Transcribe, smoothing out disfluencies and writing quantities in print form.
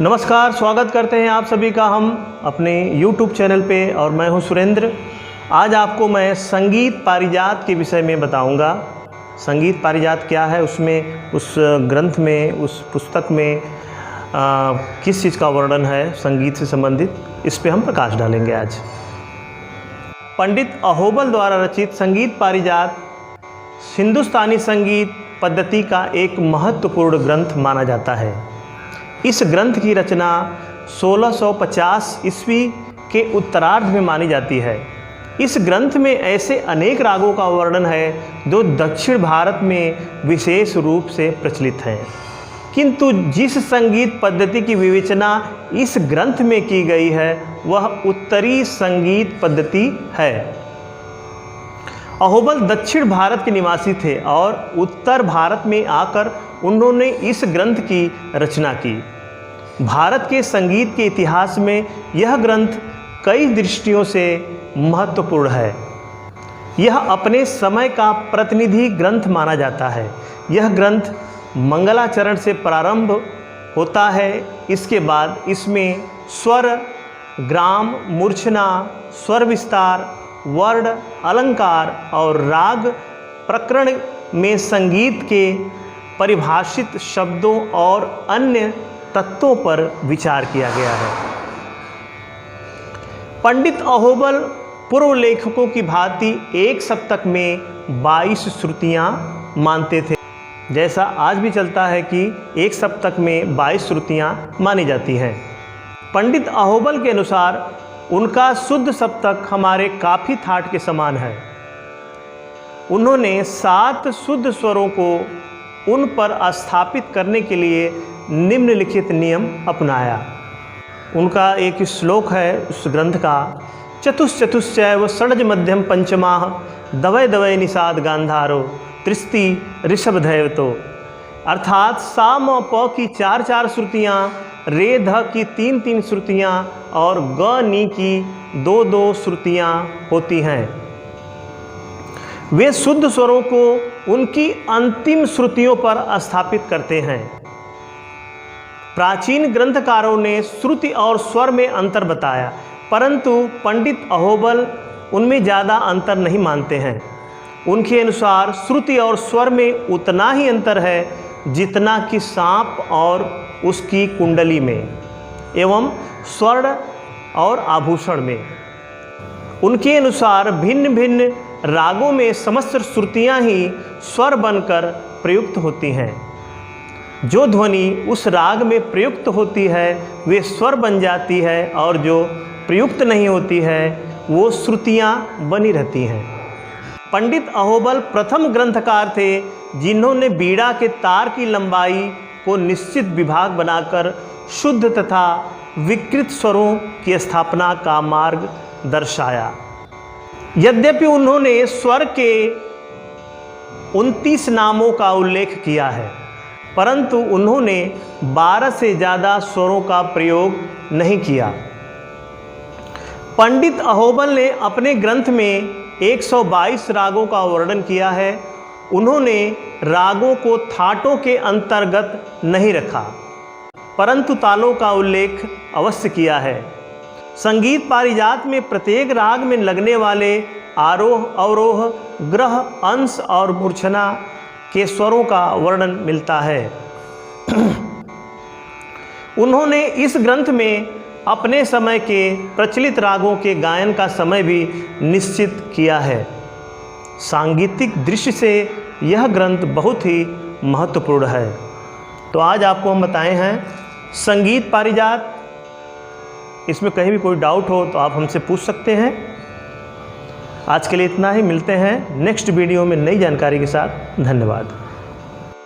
नमस्कार, स्वागत करते हैं आप सभी का हम अपने YouTube चैनल पे और मैं हूं सुरेंद्र। आज आपको मैं संगीत पारिजात के विषय में बताऊंगा। संगीत पारिजात क्या है, उसमें उस ग्रंथ में, उस पुस्तक में किस चीज़ का वर्णन है संगीत से संबंधित, इस पे हम प्रकाश डालेंगे आज। पंडित अहोबल द्वारा रचित संगीत पारिजात हिंदुस्तानी संगीत पद्धति का एक महत्वपूर्ण ग्रंथ माना जाता है। इस ग्रंथ की रचना 1650 ईस्वी के उत्तरार्ध में मानी जाती है। इस ग्रंथ में ऐसे अनेक रागों का वर्णन है जो दक्षिण भारत में विशेष रूप से प्रचलित हैं, किंतु जिस संगीत पद्धति की विवेचना इस ग्रंथ में की गई है वह उत्तरी संगीत पद्धति है। अहोबल दक्षिण भारत के निवासी थे और उत्तर भारत में आकर उन्होंने इस ग्रंथ की रचना की। भारत के संगीत के इतिहास में यह ग्रंथ कई दृष्टियों से महत्वपूर्ण है। यह अपने समय का प्रतिनिधि ग्रंथ माना जाता है। यह ग्रंथ मंगलाचरण से प्रारंभ होता है। इसके बाद इसमें स्वर, ग्राम, मूर्छना, स्वर विस्तार, वर्ण, अलंकार और राग प्रकरण में संगीत के परिभाषित शब्दों और अन्य तत्वों पर विचार किया गया है। पंडित अहोबल पूर्व लेखकों की भांति एक सप्तक में 22 श्रुतियाँ मानते थे। जैसा आज भी चलता है कि एक सप्तक में 22 श्रुतियाँ मानी जाती हैं। पंडित अहोबल के अनुसार उनका शुद्ध सप्तक हमारे काफी थाट के समान है। उन्होंने 7 शुद्ध स्वरों को उन पर स्थापित करने के लिए निम्नलिखित नियम अपनाया। उनका एक श्लोक है उस ग्रंथ का, चतुश्चतुश्चैव षड्ज मध्यम पंचमाः दवय दवय निषाद गांधारो त्रिस्ति ऋषभदैवतो। अर्थात सा म प की 4-4 श्रुतियाँ, रे ध की 3-3 श्रुतियाँ और ग नी की 2-2 श्रुतियाँ होती हैं। वे शुद्ध स्वरों को उनकी अंतिम श्रुतियों पर स्थापित करते हैं। प्राचीन ग्रंथकारों ने श्रुति और स्वर में अंतर बताया, परंतु पंडित अहोबल उनमें ज़्यादा अंतर नहीं मानते हैं। उनके अनुसार श्रुति और स्वर में उतना ही अंतर है जितना कि सांप और उसकी कुंडली में एवं स्वर्ण और आभूषण में। उनके अनुसार भिन्न भिन्न रागों में समस्त श्रुतियाँ ही स्वर बनकर प्रयुक्त होती हैं। जो ध्वनि उस राग में प्रयुक्त होती है वे स्वर बन जाती है और जो प्रयुक्त नहीं होती है वो श्रुतियाँ बनी रहती हैं। पंडित अहोबल प्रथम ग्रंथकार थे जिन्होंने बीड़ा के तार की लंबाई को निश्चित विभाग बनाकर शुद्ध तथा विकृत स्वरों की स्थापना का मार्ग दर्शाया। यद्यपि उन्होंने स्वर के 29 नामों का उल्लेख किया है, परंतु उन्होंने 12 से ज़्यादा स्वरों का प्रयोग नहीं किया। पंडित अहोबल ने अपने ग्रंथ में 122 रागों का वर्णन किया है। उन्होंने रागों को थाटों के अंतर्गत नहीं रखा, परंतु तालों का उल्लेख अवश्य किया है। संगीत पारिजात में प्रत्येक राग में लगने वाले आरोह, अवरोह, ग्रह, अंश और मूर्छना के स्वरों का वर्णन मिलता है। उन्होंने इस ग्रंथ में अपने समय के प्रचलित रागों के गायन का समय भी निश्चित किया है। सांगीतिक दृष्टि से यह ग्रंथ बहुत ही महत्वपूर्ण है। तो आज आपको हम बताए हैं संगीत पारिजात। इसमें कहीं भी कोई डाउट हो तो आप हमसे पूछ सकते हैं। आज के लिए इतना ही। मिलते हैं नेक्स्ट वीडियो में नई जानकारी के साथ। धन्यवाद।